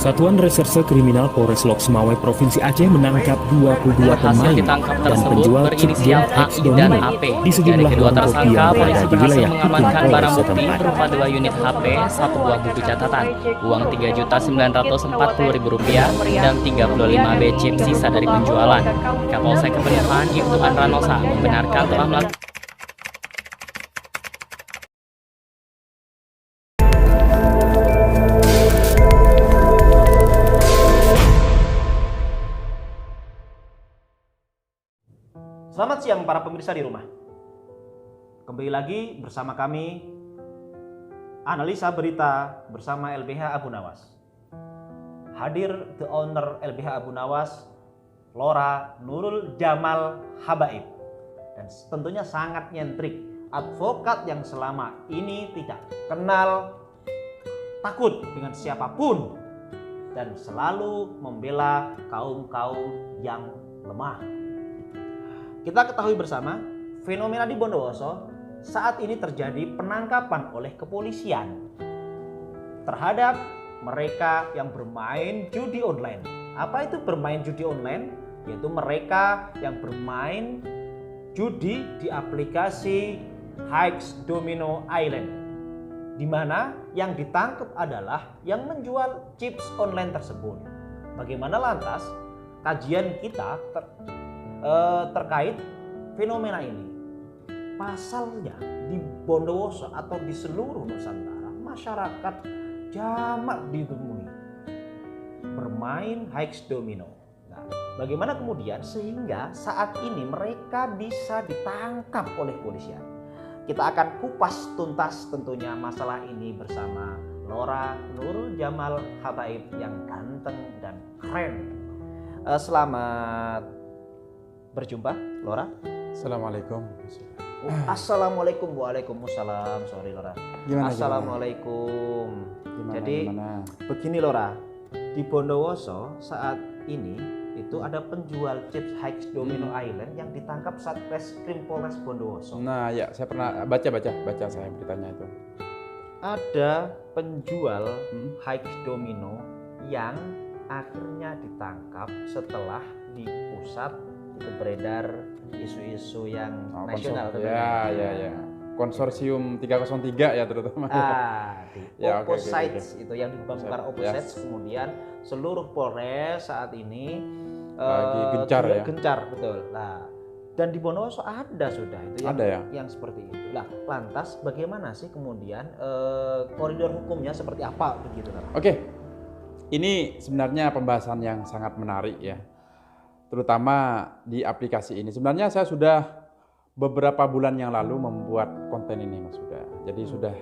Satuan Reserse Kriminal Polres Lok Sumawe Provinsi Aceh menangkap 22 pemain ditangkap dan tersebut penjual chip berinisial game X AI dan Domino AP. di sejumlah Dari kedua warung kopi tersangka, yang berada polisi di berhasil wilayah hukum mengamankan Polres barang bukti setempat. berupa 2 unit HP, 1 buah buku catatan, uang Rp3.940.000 dan 35 B chip sisa dari penjualan. Kapolsek Kepenuhan Ibtu Anranosa membenarkan telah melakukan Selamat siang para pemirsa di rumah. Kembali lagi bersama kami Analisa Berita bersama LBH Abu Nawas. Hadir the owner LBH Abu Nawas, Lora Nurul Jamal Habaib. Dan tentunya sangat nyentrik, advokat yang selama ini tidak kenal takut dengan siapapun dan selalu membela kaum-kaum yang lemah. Kita ketahui bersama, fenomena di Bondowoso saat ini terjadi penangkapan oleh kepolisian terhadap mereka yang bermain judi online. Apa itu bermain judi online? Yaitu mereka yang bermain judi di aplikasi Hikes Domino Island, di mana yang ditangkap adalah yang menjual chips online tersebut. Bagaimana lantas kajian kita terkait fenomena ini? Pasalnya di Bondowoso atau di seluruh Nusantara, masyarakat jamak ditemui bermain Hikes Domino. Nah, bagaimana kemudian sehingga saat ini mereka bisa ditangkap oleh polisian? Kita akan kupas tuntas tentunya masalah ini bersama Lora Nurul Jamal Habaib yang ganteng dan keren. Selamat berjumpa, Lora. Assalamualaikum. Assalamualaikum. Waalaikumsalam. Sorry, Lora. Assalamualaikum. Jadi begini, Lora, di Bondowoso saat ini itu ada penjual chips Hikes Domino Island yang ditangkap Satreskrim Polres Bondowoso. Nah, ya, saya pernah baca saya beritanya itu. Ada penjual Hikes Domino yang akhirnya ditangkap setelah di pusat itu beredar isu-isu yang nasional. Ya. Konsorsium 303 ya terutama. Di ya, Opposites itu yang dibongkar Opposites, kemudian seluruh Polres saat ini lagi gencar, betul. Nah, dan di Bondowoso ada sudah itu yang, ada ya? Yang seperti itu. Nah, lantas bagaimana sih kemudian koridor hukumnya seperti apa begitu? Oke. Ini sebenarnya pembahasan yang sangat menarik ya. Terutama di aplikasi ini. Sebenarnya saya sudah beberapa bulan yang lalu membuat konten ini, Mas Huda. Jadi sudah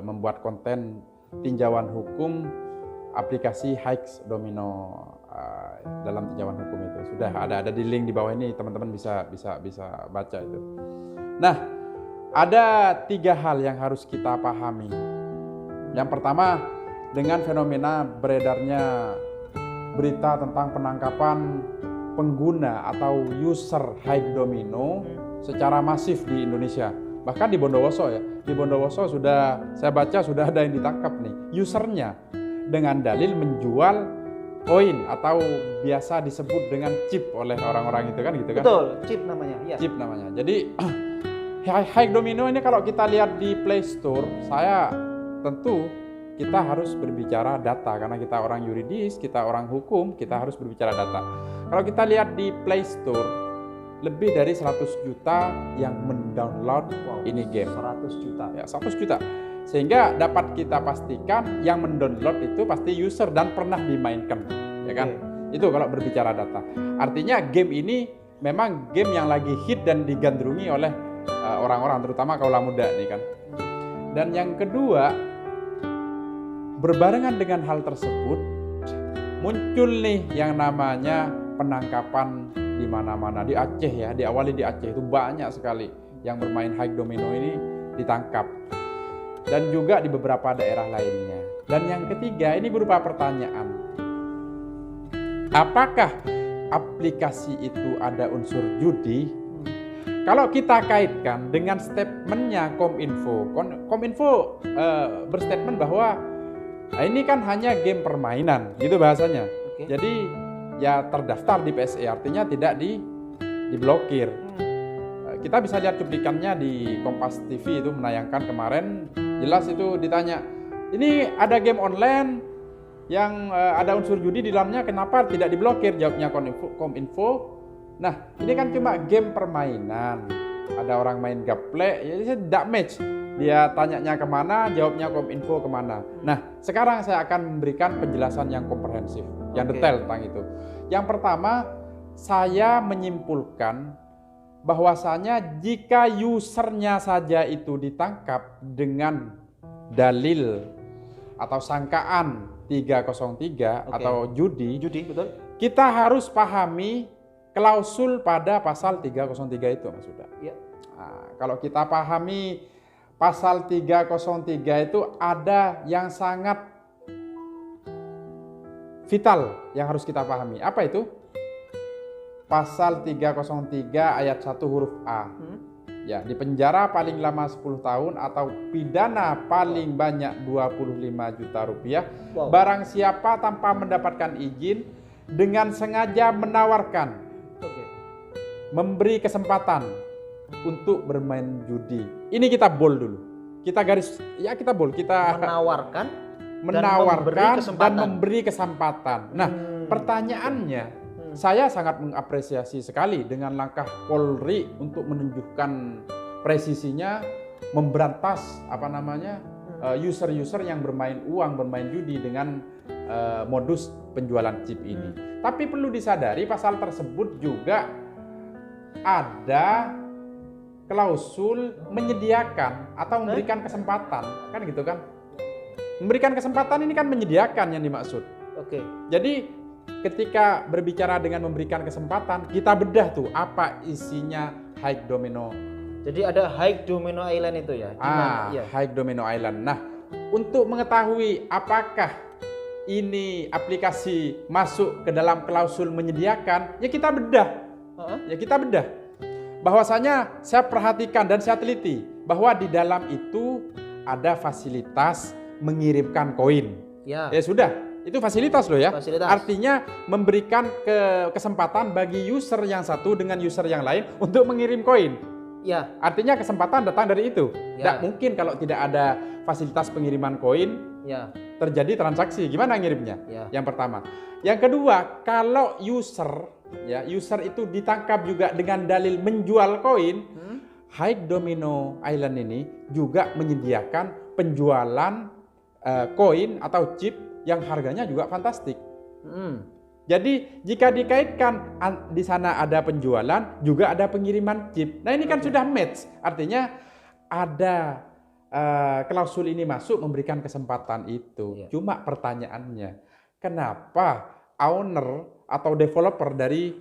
membuat konten tinjauan hukum aplikasi Hikes Domino dalam tinjauan hukum itu. Sudah ada di link di bawah ini, teman-teman bisa baca itu. Nah, ada 3 hal yang harus kita pahami. Yang pertama, dengan fenomena beredarnya berita tentang penangkapan pengguna atau user Hikes Domino secara masif di Indonesia. Bahkan di Bondowoso ya. Di Bondowoso sudah saya baca sudah ada yang ditangkap nih usernya dengan dalil menjual koin atau biasa disebut dengan chip oleh orang-orang itu kan gitu kan. Betul, chip namanya. Ya. Chip namanya. Jadi Hikes Domino ini kalau kita lihat di Play Store, saya tentu kita harus berbicara data karena kita orang yuridis, kita orang hukum, kita harus berbicara data. Kalau kita lihat di Play Store, lebih dari 100 juta yang mendownload ini game. 100 juta. Ya, 100 juta. Sehingga dapat kita pastikan yang mendownload itu pasti user dan pernah dimainkan, ya kan? Itu kalau berbicara data. Artinya game ini memang game yang lagi hit dan digandrungi oleh orang-orang terutama kaula muda nih kan. Dan yang kedua, berbarengan dengan hal tersebut muncul nih yang namanya penangkapan di mana-mana di Aceh ya, diawali di Aceh itu banyak sekali yang bermain Hikes Domino ini ditangkap dan juga di beberapa daerah lainnya. Dan yang ketiga ini berupa pertanyaan, apakah aplikasi itu ada unsur judi? Kalau kita kaitkan dengan statementnya Kominfo berstatement bahwa Nah, ini kan hanya game permainan, gitu bahasanya. Oke. Jadi ya terdaftar di PSE, artinya tidak diblokir. Kita bisa lihat cuplikannya di Kompas TV itu menayangkan kemarin, jelas itu ditanya, ini ada game online yang ada unsur judi di dalamnya, kenapa tidak diblokir? Jawabnya Kominfo. Nah, ini kan cuma game permainan. Ada orang main gaple, ya tidak match. Dia tanyanya kemana, jawabnya Kominfo kemana. Nah, sekarang saya akan memberikan penjelasan yang komprehensif, yang detail tentang itu. Yang pertama, saya menyimpulkan bahwasanya jika usernya saja itu ditangkap dengan dalil atau sangkaan 303 atau judi, betul. kita harus pahami klausul pada pasal 303 itu, Mas Huda. Ya. Nah, kalau kita pahami pasal 303 itu ada yang sangat vital yang harus kita pahami. Apa itu? Pasal 303 ayat 1 huruf A. Ya, dipenjara paling lama 10 tahun atau pidana paling banyak 25 juta rupiah barang siapa tanpa mendapatkan izin dengan sengaja menawarkan, memberi kesempatan untuk bermain judi. Ini kita bold dulu. Kita garis, ya kita bold, kita menawarkan dan memberi kesempatan. Nah, pertanyaannya, saya sangat mengapresiasi sekali dengan langkah Polri untuk menunjukkan presisinya memberantas user-user yang bermain uang, bermain judi dengan modus penjualan chip ini. Tapi perlu disadari pasal tersebut juga ada klausul menyediakan atau memberikan kesempatan, kan gitu kan? Memberikan kesempatan ini kan menyediakan yang dimaksud. Oke. Jadi ketika berbicara dengan memberikan kesempatan, kita bedah tuh apa isinya High Domino. Jadi ada High Domino Island itu ya? Ya. High Domino Island. Nah, untuk mengetahui apakah ini aplikasi masuk ke dalam klausul menyediakan, ya kita bedah. Ya kita bedah. Bahwasanya saya perhatikan dan saya teliti bahwa di dalam itu ada fasilitas mengirimkan koin. Ya sudah. Itu fasilitas loh ya. Fasilitas. Artinya memberikan kesempatan bagi user yang satu dengan user yang lain untuk mengirim koin. Ya. Artinya kesempatan datang dari itu. Tidak mungkin kalau tidak ada fasilitas pengiriman koin, terjadi transaksi. Gimana ngirimnya? Yang pertama. Yang kedua, kalau user itu ditangkap juga dengan dalil menjual koin, High Domino Island ini juga menyediakan penjualan koin atau chip yang harganya juga fantastik. Jadi jika dikaitkan di sana ada penjualan, juga ada pengiriman chip. Nah ini kan sudah match. Artinya ada klausul ini masuk memberikan kesempatan itu. Cuma pertanyaannya, kenapa owner atau developer dari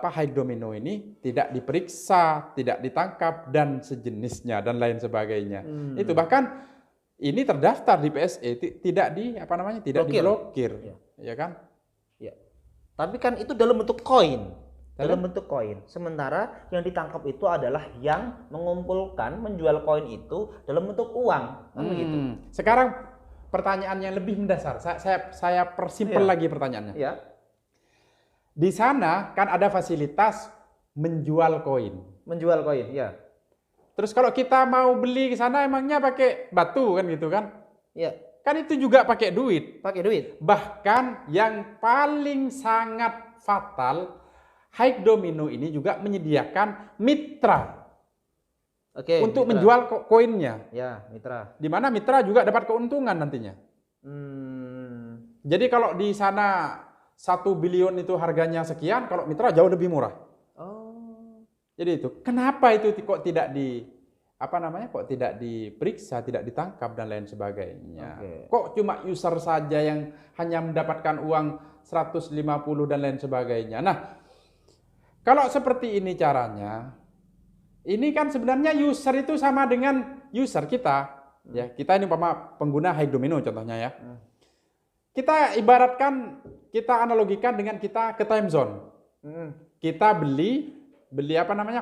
High Domino ini tidak diperiksa, tidak ditangkap dan sejenisnya dan lain sebagainya. Itu bahkan ini terdaftar di PSE, tidak diblokir, ya kan? Ya. Tapi kan itu dalam bentuk koin, Sementara yang ditangkap itu adalah yang mengumpulkan, menjual koin itu dalam bentuk uang, kan begitu. Sekarang pertanyaan yang lebih mendasar, saya persimpel lagi pertanyaannya. Ya. Di sana kan ada fasilitas menjual koin. Menjual koin, ya. Terus kalau kita mau beli ke sana emangnya pakai batu kan gitu kan? Iya. Kan itu juga pakai duit. Pakai duit. Bahkan yang paling sangat fatal, High Domino ini juga menyediakan mitra. Untuk mitra menjual koinnya. Ya, mitra. Di mana mitra juga dapat keuntungan nantinya. Jadi kalau di sana 1 billion itu harganya sekian, kalau mitra jauh lebih murah. Jadi itu, kenapa itu kok tidak diperiksa, tidak ditangkap dan lain sebagainya. Kok cuma user saja yang hanya mendapatkan uang 150 dan lain sebagainya. Nah, kalau seperti ini caranya, ini kan sebenarnya user itu sama dengan user kita. Ya, kita ini pengguna High Domino contohnya ya. Kita ibaratkan, kita analogikan dengan kita ke time zone. Kita beli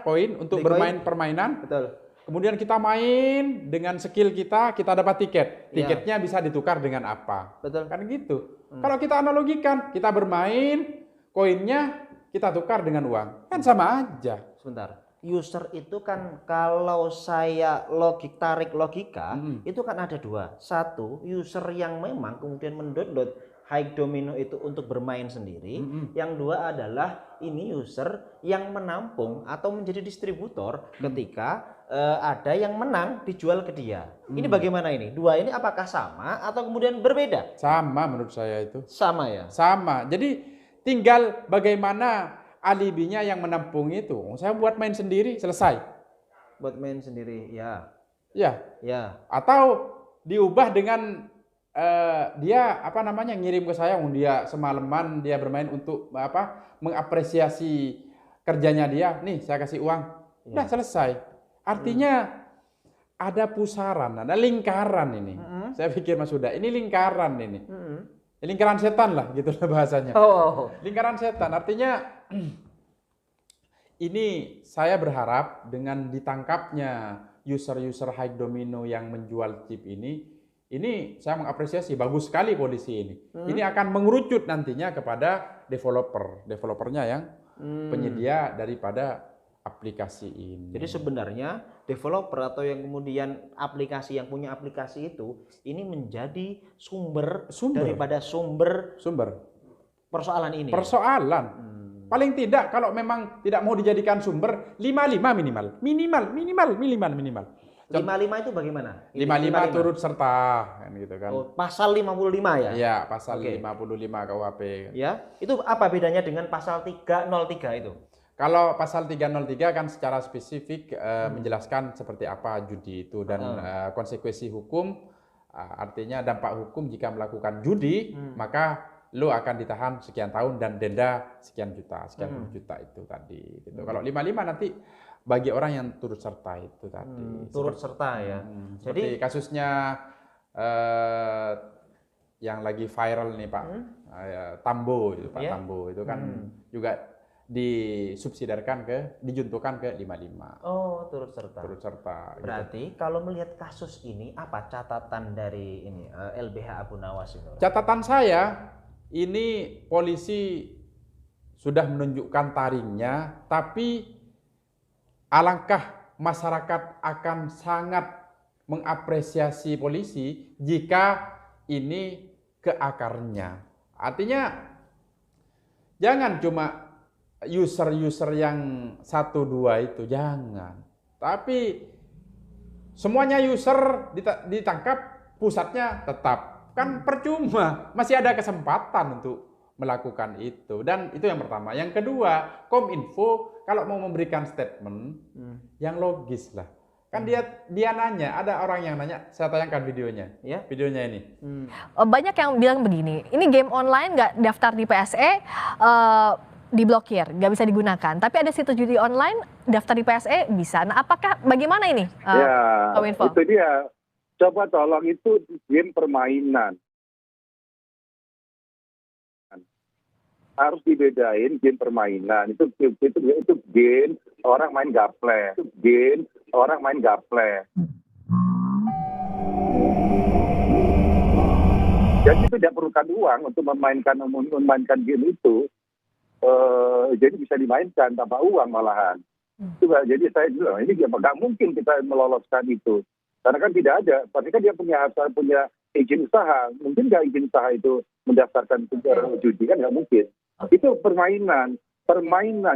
koin untuk bermain permainan. Betul. kemudian kita main dengan skill kita dapat tiket. Iya. Tiketnya bisa ditukar dengan apa? Betul. Kan gitu. Kalau kita analogikan, kita bermain, koinnya kita tukar dengan uang. Kan sama aja. Sebentar. User itu kan kalau saya tarik logika, itu kan ada dua. Satu, user yang memang kemudian mendownload High Domino itu untuk bermain sendiri. Yang dua adalah ini user yang menampung atau menjadi distributor ketika ada yang menang dijual ke dia. Ini bagaimana ini? Dua ini apakah sama atau kemudian berbeda? Sama menurut saya itu. Sama ya? Sama. Jadi tinggal bagaimana alibinya yang menampung itu. Saya buat main sendiri, selesai. Buat main sendiri, ya. Ya. Ya. Atau diubah dengan dia ngirim ke saya, dia semalaman dia bermain untuk mengapresiasi kerjanya dia. Nih saya kasih uang, udah selesai. Artinya ada pusaran, ada lingkaran ini. Saya pikir Mas Huda, ini lingkaran ini. Lingkaran setan lah gitu bahasanya. Lingkaran setan artinya ini saya berharap dengan ditangkapnya user-user High Domino yang menjual chip ini saya mengapresiasi, bagus sekali polisi ini. Ini akan mengerucut nantinya kepada developernya yang penyedia daripada aplikasi ini. Jadi sebenarnya developer atau yang kemudian aplikasi yang punya aplikasi itu ini menjadi sumber. Daripada sumber persoalan ini. Persoalan. Paling tidak kalau memang tidak mau dijadikan sumber 55 minimal. 55 itu bagaimana? 55 turut serta kan gitu kan. Pasal 55 ya? Iya, pasal 55 KUHP. Ya, itu apa bedanya dengan pasal 303 itu? Kalau pasal 303 kan secara spesifik menjelaskan seperti apa judi itu dan konsekuensi hukum, artinya dampak hukum jika melakukan judi, maka lo akan ditahan sekian tahun dan denda sekian puluh juta itu tadi. Gitu. Kalau 55 nanti bagi orang yang turut serta itu tadi. Turut serta ya. Jadi kasusnya yang lagi viral nih Pak, Tambo itu Pak Tambo itu kan juga disubsidiarkan dijuntukan ke 55. Oh, turut serta. Turut serta. Berarti gitu. Kalau melihat kasus ini apa catatan dari ini LBH Abu Nawas itu? Catatan saya ini polisi sudah menunjukkan taringnya, tapi alangkah masyarakat akan sangat mengapresiasi polisi jika ini ke akarnya. Artinya jangan cuma user-user yang 1-2 itu, jangan. Tapi semuanya user ditangkap, pusatnya tetap. Kan percuma, masih ada kesempatan untuk melakukan itu. Dan itu yang pertama. Yang kedua, Kominfo kalau mau memberikan statement yang logis lah. Kan dia nanya, ada orang yang nanya, saya tayangkan videonya. Ya, videonya ini. Banyak yang bilang begini, ini game online nggak daftar di PSE, diblokir, nggak bisa digunakan. Tapi ada situs judi online, daftar di PSE bisa. Nah, apakah bagaimana ini? Kominfo? Itu dia. Coba tolong, itu game permainan. Harus dibedain game permainan. Itu game orang main gaple. Itu game orang main gaple. Jadi tidak perlukan uang untuk memainkan game itu. Jadi bisa dimainkan tanpa uang malahan. Jadi saya bilang ini nggak mungkin kita meloloskan itu. Karena kan tidak ada. Pasti kan dia punya izin usaha. Mungkin nggak izin usaha itu mendaftarkan judi, kan nggak mungkin. Itu permainan.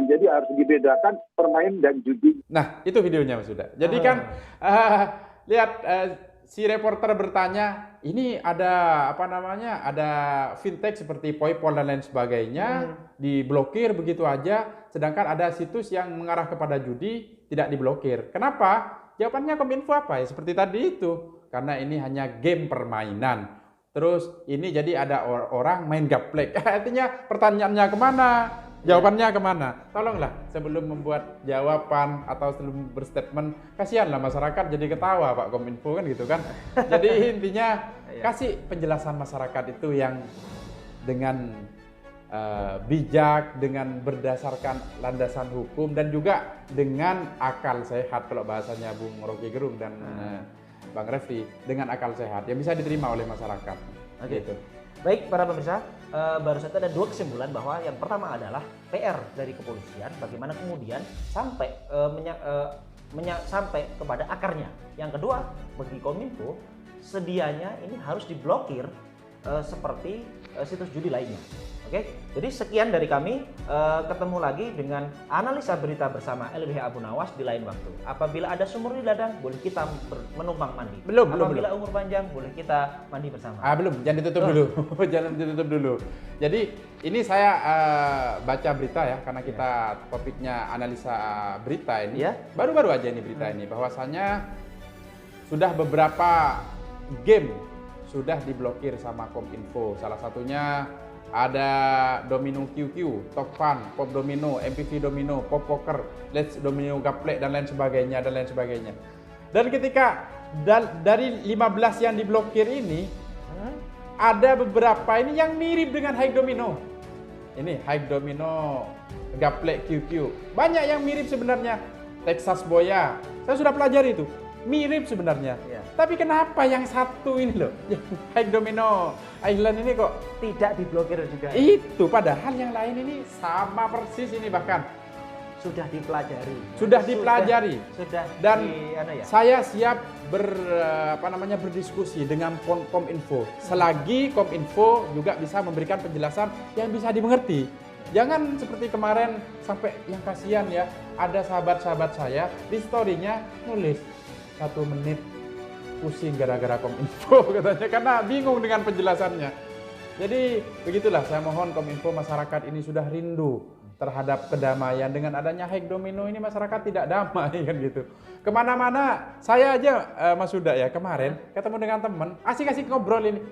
Jadi harus dibedakan permainan dan judi. Nah, itu videonya Mas Huda. Jadi kan lihat si reporter bertanya, ini ada ada fintech seperti PayPal dan lain sebagainya diblokir begitu aja, sedangkan ada situs yang mengarah kepada judi tidak diblokir. Kenapa? Jawabannya Kominfo apa ya? Seperti tadi itu. Karena ini hanya game permainan. Terus ini jadi ada orang main gaplek. Artinya pertanyaannya kemana? Jawabannya kemana? Tolonglah sebelum membuat jawaban atau sebelum berstatement, kasihanlah masyarakat jadi ketawa Pak Kominfo kan gitu kan. Jadi intinya kasih penjelasan masyarakat itu yang dengan bijak, dengan berdasarkan landasan hukum, dan juga dengan akal sehat kalau bahasanya Bung Rocky Gerung dan Bang Refli, dengan akal sehat yang bisa diterima oleh masyarakat. Oke. Gitu. Baik para pemirsa, baru saja ada 2 kesimpulan bahwa yang pertama adalah PR dari kepolisian bagaimana kemudian sampai sampai kepada akarnya. Yang kedua, bagi Kominfo sedianya ini harus diblokir seperti situs judi lainnya. Oke, jadi sekian dari kami. Ketemu lagi dengan analisa berita bersama LBH Abu Nawas di lain waktu. Apabila ada sumur di ladang, boleh kita menumpang mandi. Apabila umur panjang, boleh kita mandi bersama. Belum, jangan ditutup dulu. Jangan ditutup dulu. Jadi ini saya baca berita ya, karena kita topiknya analisa berita ini. Ya. Baru-baru aja ini berita ini, bahwasannya sudah beberapa game sudah diblokir sama Kominfo. Salah satunya ada Domino QQ, Top Fun, Pop Domino, MPV Domino, Pop Poker, Let's Domino Gaplek, dan lain sebagainya, dan lain sebagainya. Dan ketika dari 15 yang diblokir ini, ada beberapa ini yang mirip dengan High Domino. Ini High Domino, Gaplek QQ. Banyak yang mirip sebenarnya. Texas Boya, saya sudah pelajari itu. Mirip sebenarnya. Ya. Tapi kenapa yang satu ini loh, yang High Domino Island ini kok Tidak diblokir juga. itu, padahal yang lain ini sama persis ini, bahkan Sudah dipelajari. sudah dipelajari. Sudah Dan ya. saya siap berdiskusi dengan Kominfo selagi Kominfo juga bisa memberikan penjelasan yang bisa dimengerti. Jangan seperti kemarin sampai yang kasihan ya, ada sahabat-sahabat saya di story-nya nulis 1 menit pusing gara-gara Kominfo katanya, karena bingung dengan penjelasannya. Jadi begitulah, saya mohon Kominfo, masyarakat ini sudah rindu terhadap kedamaian. Dengan adanya High Domino ini masyarakat tidak damai kan gitu. Kemana-mana, saya aja Mas Huda ya kemarin ketemu dengan teman, asik-asik ngobrol ini.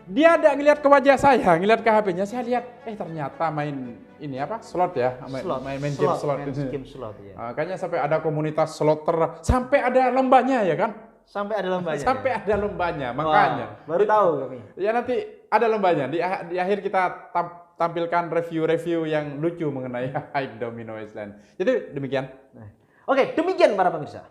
Dia ada ngelihat ke wajah saya, ngelihat ke HP-nya, saya lihat, ternyata main ini apa, slot ya, main game slot. Game slot ya. Makanya sampai ada komunitas slotter, sampai ada lombanya ya kan? Sampai ada lombanya. Sampai ada lombanya, makanya. Wah, baru tahu kami. Ya nanti ada lombanya, di akhir kita tampilkan review-review yang lucu mengenai High Domino Island. Jadi demikian. Oke, demikian para pemirsa.